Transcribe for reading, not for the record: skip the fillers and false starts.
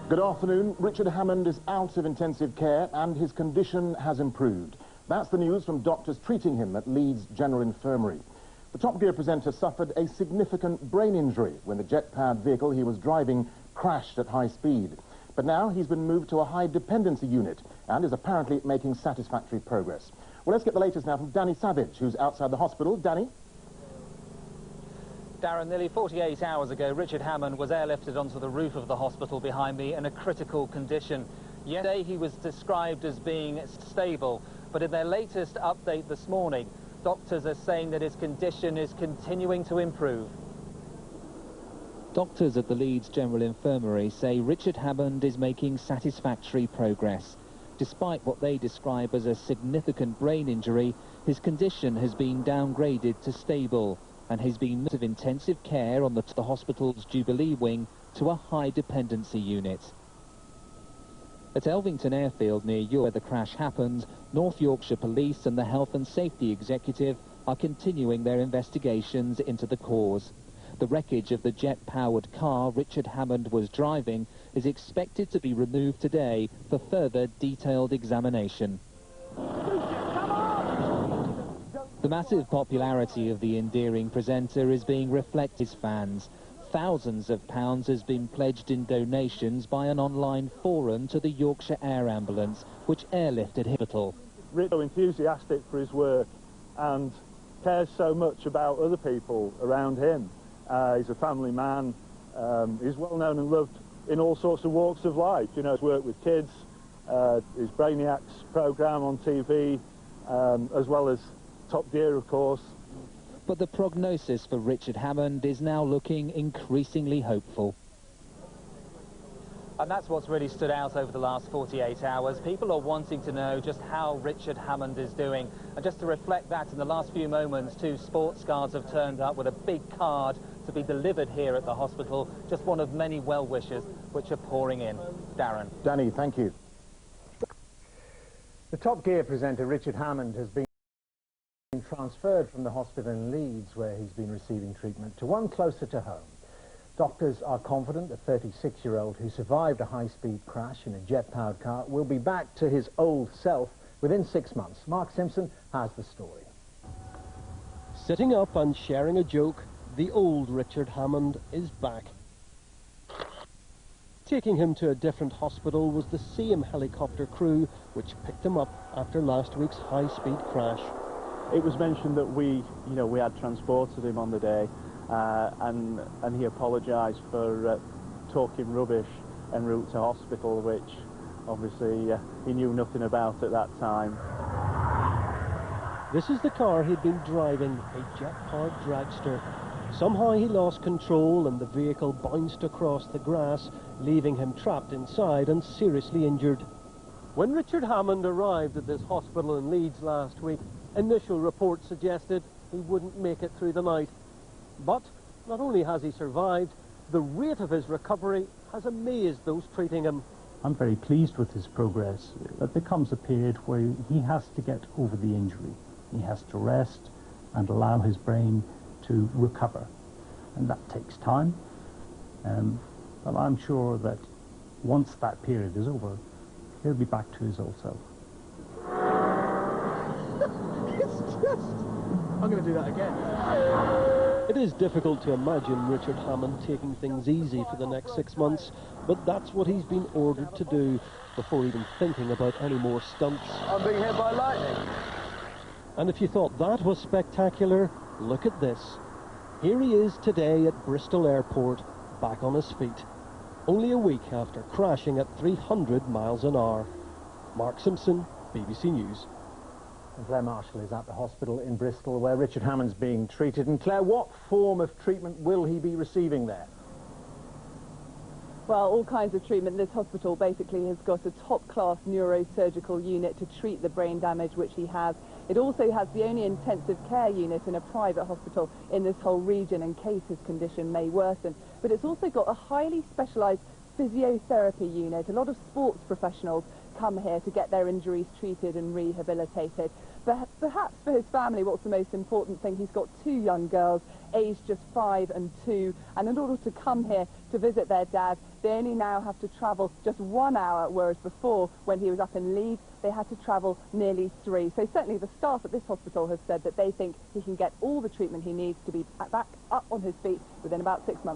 Good afternoon. Richard Hammond is out of intensive care and his condition has improved. That's the news from doctors treating him at Leeds General Infirmary. The Top Gear presenter suffered a significant brain injury when the jet-powered vehicle he was driving crashed at high speed. But now he's been moved to a high dependency unit and is apparently making satisfactory progress. Well, let's get the latest now from Danny Savage, who's outside the hospital. Danny? Darren, nearly 48 hours ago, Richard Hammond was airlifted onto the roof of the hospital behind me in a critical condition. Yesterday, he was described as being stable, but in their latest update this morning, doctors are saying that his condition is continuing to improve. Doctors at the Leeds General Infirmary say Richard Hammond is making satisfactory progress. Despite what they describe as a significant brain injury, his condition has been downgraded to stable, and he's been moved of intensive care on the hospital's Jubilee wing to a high dependency unit. At Elvington Airfield near York, where the crash happened, North Yorkshire Police and the Health and Safety Executive are continuing their investigations into the cause. The wreckage of the jet-powered car Richard Hammond was driving is expected to be removed today for further detailed examination. The massive popularity of the endearing presenter is being reflected in fans. Thousands of pounds has been pledged in donations by an online forum to the Yorkshire Air Ambulance, which airlifted him. Rick's so enthusiastic for his work and cares so much about other people around him. He's a family man. He's well known and loved in all sorts of walks of life. You know, he's worked with kids, his Brainiacs programme on TV, as well as Top Gear, of course. But the prognosis for Richard Hammond is now looking increasingly hopeful. And that's what's really stood out over the last 48 hours. People are wanting to know just how Richard Hammond is doing. And just to reflect that, in the last few moments, 2 sports guards have turned up with a big card to be delivered here at the hospital. Just one of many well-wishers which are pouring in. Darren. Danny, thank you. The Top Gear presenter Richard Hammond has been transferred from the hospital in Leeds, where he's been receiving treatment, to one closer to home. Doctors are confident the 36-year-old who survived a high-speed crash in a jet-powered car will be back to his old self within 6 months. Mark Simpson has the story. Sitting up and sharing a joke, the old Richard Hammond is back. Taking him to a different hospital was the same helicopter crew which picked him up after last week's high-speed crash. It was mentioned that we had transported him on the day, and he apologised for talking rubbish en route to hospital, which obviously he knew nothing about at that time. This is the car he'd been driving, a jet-powered dragster. Somehow he lost control and the vehicle bounced across the grass, leaving him trapped inside and seriously injured. When Richard Hammond arrived at this hospital in Leeds last week, initial reports suggested he wouldn't make it through the night. But not only has he survived, the rate of his recovery has amazed those treating him. I'm very pleased with his progress. There comes a period where he has to get over the injury. He has to rest and allow his brain to recover. And that takes time. But I'm sure that once that period is over, he'll be back to his old self. I'm going to do that again. It is difficult to imagine Richard Hammond taking things easy for the next 6 months, but that's what he's been ordered to do before even thinking about any more stunts. I'm being hit by lightning. And if you thought that was spectacular, look at this. Here he is today at Bristol Airport, back on his feet, only a week after crashing at 300 miles an hour. Mark Simpson, BBC News. And Claire Marshall is at the hospital in Bristol where Richard Hammond's being treated. And Claire, what form of treatment will he be receiving there? Well, all kinds of treatment. This hospital basically has got a top-class neurosurgical unit to treat the brain damage which he has. It also has the only intensive care unit in a private hospital in this whole region in case his condition may worsen. But it's also got a highly specialised physiotherapy unit. A lot of sports professionals come here to get their injuries treated and rehabilitated. Perhaps for his family, what's the most important thing? He's got 2 young girls, aged just 5 and 2, and in order to come here to visit their dad, they only now have to travel just 1 hour, whereas before, when he was up in Leeds, they had to travel nearly 3. So certainly the staff at this hospital have said that they think he can get all the treatment he needs to be back up on his feet within about 6 months.